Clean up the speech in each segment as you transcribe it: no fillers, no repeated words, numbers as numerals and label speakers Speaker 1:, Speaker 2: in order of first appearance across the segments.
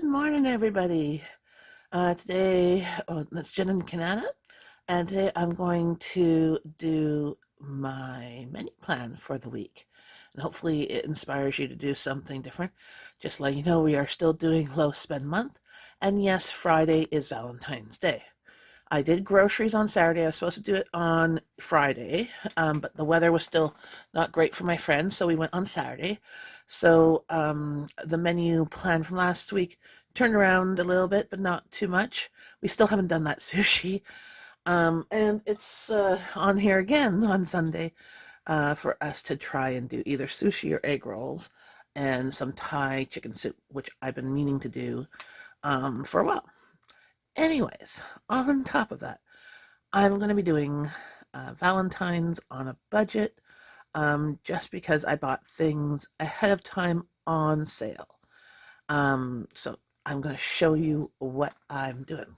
Speaker 1: Good morning, everybody. That's Jenn and Kanata, and today I'm going to do my menu plan for the week. And hopefully it inspires you to do something different. Just let you know we are still doing low spend month, and yes, Friday is Valentine's Day. I did groceries on Saturday. I was supposed to do it on Friday, but the weather was still not great for my friends, so we went on Saturday. So the menu plan from last week turned around a little bit, but not too much. We still haven't done that sushi, and it's on here again on Sunday for us to try and do either sushi or egg rolls and some Thai chicken soup, which I've been meaning to do for a while. Anyways, on top of that, I'm going to be doing Valentine's on a budget just because I bought things ahead of time on sale. So I'm going to show you what I'm doing.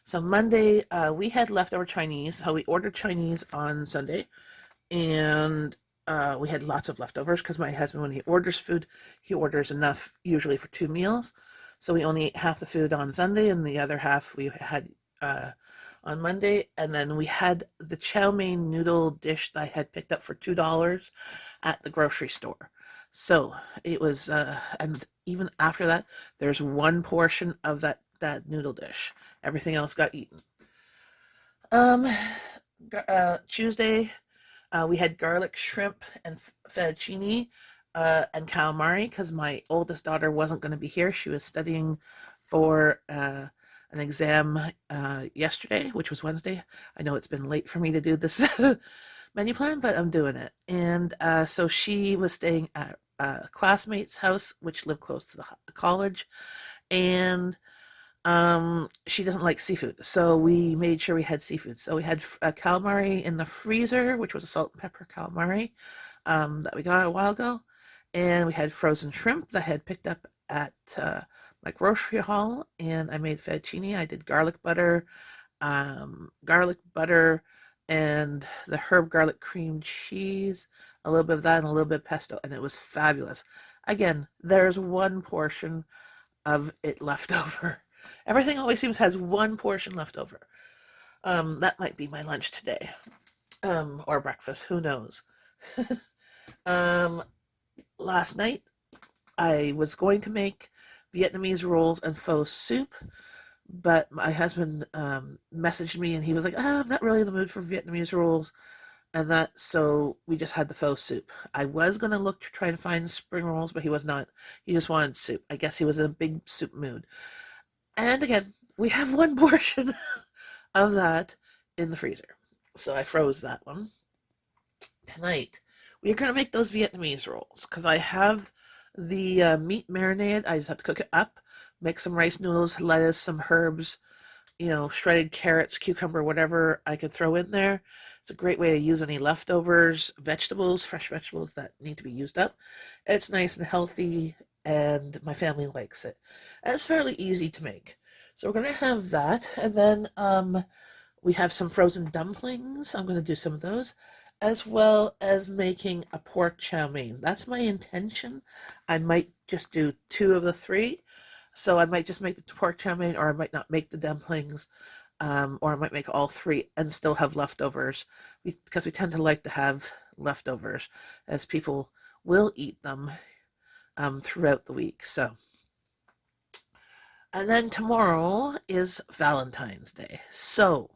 Speaker 1: So Monday, we had leftover Chinese. So we ordered Chinese on Sunday, and we had lots of leftovers because my husband, when he orders food, he orders enough usually for 2 meals. So we only ate half the food on Sunday, and the other half we had on Monday. And then we had the chow mein noodle dish that I had picked up for $2 at the grocery store. So it was, and even after that, there's one portion of that noodle dish. Everything else got eaten. Um, Tuesday, we had garlic shrimp and fettuccine and calamari because my oldest daughter wasn't going to be here. She was studying for an exam yesterday, which was Wednesday. I know it's been late for me to do this menu plan, but I'm doing it. And so she was staying at a classmate's house, which lived close to the college. And she doesn't like seafood, so we made sure we had seafood. So we had a calamari in the freezer, which was a salt and pepper calamari that we got a while ago, and we had frozen shrimp that I had picked up at my grocery haul, and I made fettuccine. I did garlic butter, and the herb garlic cream cheese, a little bit of that, and a little bit of pesto, and it was fabulous. Again, there's one portion of it left over. Everything always seems has one portion left over. That might be my lunch today, or breakfast. Who knows? um, Last night I was going to make Vietnamese rolls and pho soup, but my husband messaged me and he was like, I'm not really in the mood for Vietnamese rolls, and that so we just had the pho soup. I was gonna look to try to find spring rolls, but he was not. He just wanted soup. I guess he was in a big soup mood. And again, we have one portion of that in the freezer. So I froze that one. Tonight, we're going to make those Vietnamese rolls because I have the meat marinated. I just have to cook it up, make some rice noodles, lettuce, some herbs, shredded carrots, cucumber, whatever I could throw in there. It's a great way to use any leftovers, vegetables, fresh vegetables that need to be used up. It's nice and healthy, and my family likes it. And it's fairly easy to make. So we're going to have that, and then we have some frozen dumplings. I'm going to do some of those, as well as making a pork chow mein. That's my intention. I might just do two of the three. So I might just make the pork chow mein, or I might not make the dumplings, or I might make all three and still have leftovers, because we tend to like to have leftovers, as people will eat them throughout the week. So, and then tomorrow is Valentine's Day. So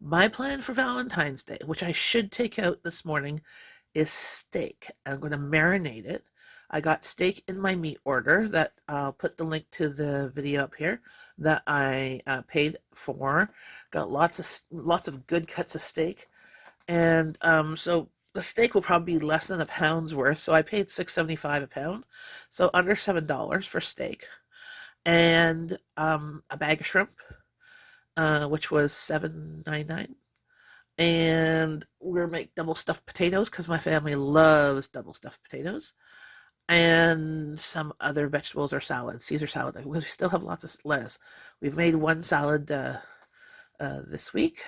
Speaker 1: my plan for Valentine's Day, which I should take out this morning, is steak. I'm going to marinate it. I got steak in my meat order that I'll put the link to the video up here that I paid for. Got lots of good cuts of steak, and so the steak will probably be less than a pound's worth. So I paid $6.75 a pound, so under $7 for steak, and a bag of shrimp, which was $7.99. And we're gonna make double stuffed potatoes because my family loves double stuffed potatoes, and some other vegetables or salads, Caesar salad, because we still have lots of lettuce. We've made one salad this week,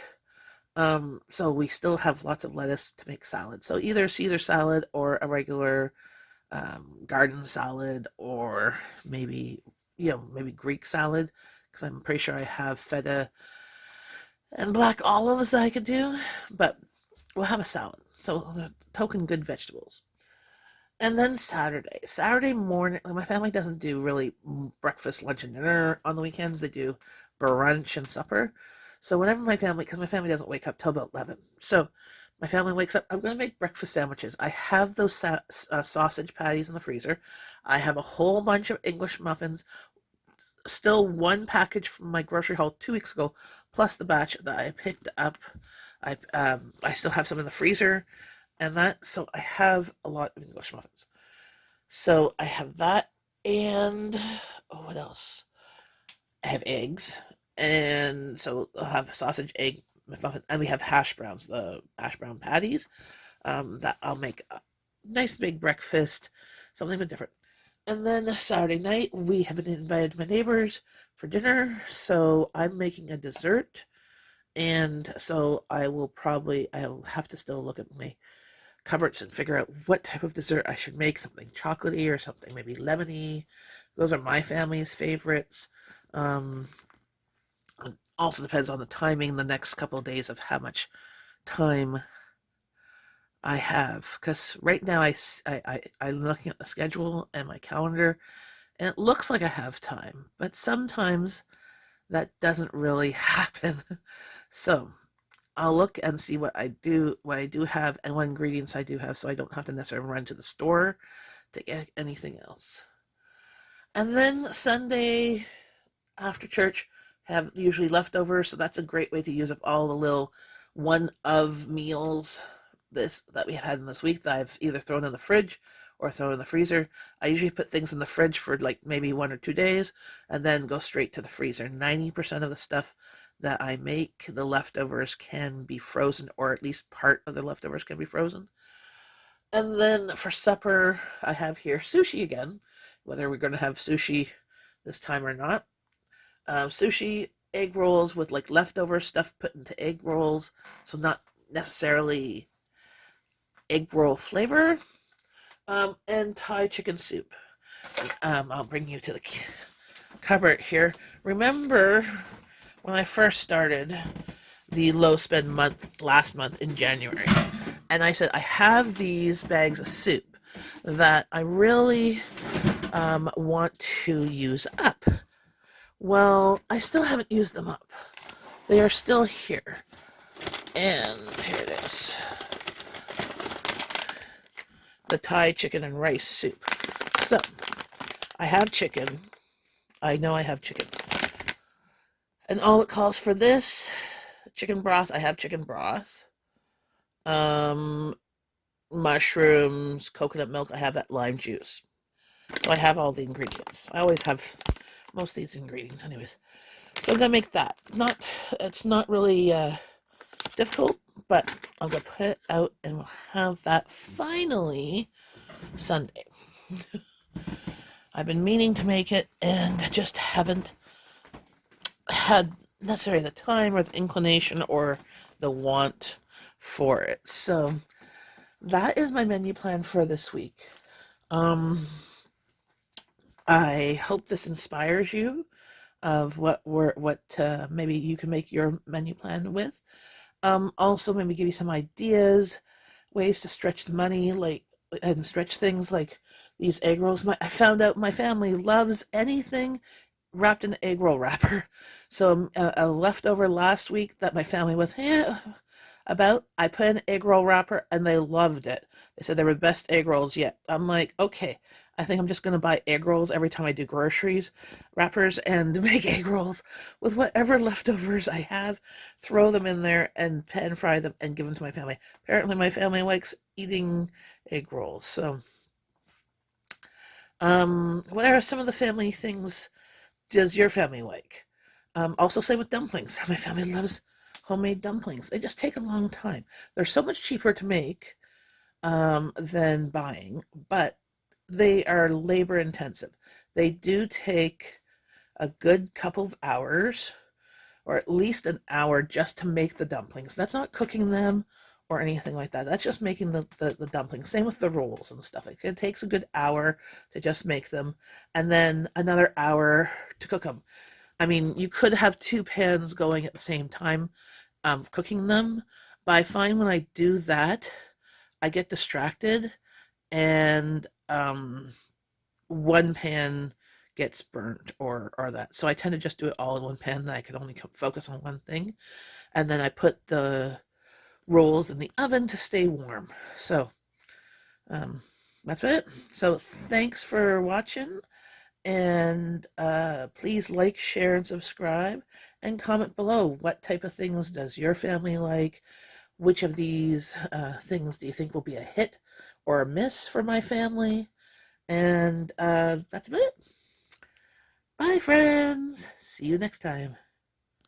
Speaker 1: so we still have lots of lettuce to make salad. So either Caesar salad or a regular garden salad, or maybe maybe Greek salad, because I'm pretty sure I have feta and black olives that I could do. But we'll have a salad. So token good vegetables. And then Saturday morning, my family doesn't do really breakfast, lunch, and dinner on the weekends. They do brunch and supper. So whenever because my family doesn't wake up till about 11. So my family wakes up, I'm going to make breakfast sandwiches. I have those sausage patties in the freezer. I have a whole bunch of English muffins, still one package from my grocery haul 2 weeks ago, plus the batch that I picked up. I still have some in the freezer, so I have a lot of English muffins. So I have that, and what else? I have eggs, and so I'll have sausage, egg, muffin, and we have hash browns, the hash brown patties. That I'll make a nice big breakfast, something a bit different. And then Saturday night, we have invited my neighbors for dinner, so I'm making a dessert. And so I'll have to still look at my cupboards and figure out what type of dessert I should make, something chocolatey or something maybe lemony. Those are my family's favorites. Um, it also depends on the timing the next couple of days of how much time I have. Because right now I'm looking at the schedule and my calendar, and it looks like I have time, but sometimes that doesn't really happen. So I'll look and see what I do have, and what ingredients I do have, so I don't have to necessarily run to the store to get anything else. And then Sunday after church, have usually leftovers, so that's a great way to use up all the little one of meals that we have had in this week that I've either thrown in the fridge or thrown in the freezer. I usually put things in the fridge for like maybe 1 or 2 days and then go straight to the freezer. 90% of the stuff that I make, the leftovers can be frozen, or at least part of the leftovers can be frozen. And then for supper, I have here sushi again, whether we're going to have sushi this time or not. Sushi, egg rolls with like leftover stuff put into egg rolls, so not necessarily egg roll flavor. And Thai chicken soup. I'll bring you to the cupboard here. Remember when I first started the low spend month last month in January, and I said I have these bags of soup that I really want to use up. Well, I still haven't used them up. They are still here. And here it is. The Thai chicken and rice soup. So, I have chicken. I know I have chicken. And all it calls for this, chicken broth. I have chicken broth. Mushrooms, coconut milk. I have that lime juice. So I have all the ingredients. I always have most of these ingredients anyways. So I'm going to make that. It's not really difficult, but I'm going to put it out and we'll have that finally Sunday. I've been meaning to make it and just haven't had necessarily the time or the inclination or the want for it. So that is my menu plan for this week. I hope this inspires you of what maybe you can make your menu plan with. Also maybe give you some ideas, ways to stretch the money, and stretch things like these egg rolls. I found out my family loves anything wrapped in an egg roll wrapper. So a leftover last week that my family was about, I put in an egg roll wrapper and they loved it. They said they were the best egg rolls yet. I'm like, okay, I think I'm just going to buy egg rolls every time I do groceries, wrappers, and make egg rolls with whatever leftovers I have, throw them in there and pan fry them and give them to my family. Apparently my family likes eating egg rolls. So, what are some of the family things does your family like? Also same with dumplings. My family loves homemade dumplings. They just take a long time. They're so much cheaper to make than buying, but they are labor intensive. They do take a good couple of hours, or at least an hour, just to make the dumplings. That's not cooking them or anything like that. That's just making the dumplings. Same with the rolls and stuff. It takes a good hour to just make them, and then another hour to cook them. I mean, you could have two pans going at the same time, cooking them, but I find when I do that, I get distracted, and one pan gets burnt or that. So I tend to just do it all in one pan. Then I can only focus on one thing, and then I put the rolls in the oven to stay warm. So um, that's it. So thanks for watching, and please like, share, and subscribe, and comment below what type of things does your family like. Which of these things do you think will be a hit or a miss for my family? And that's it. Bye, friends. See you next time.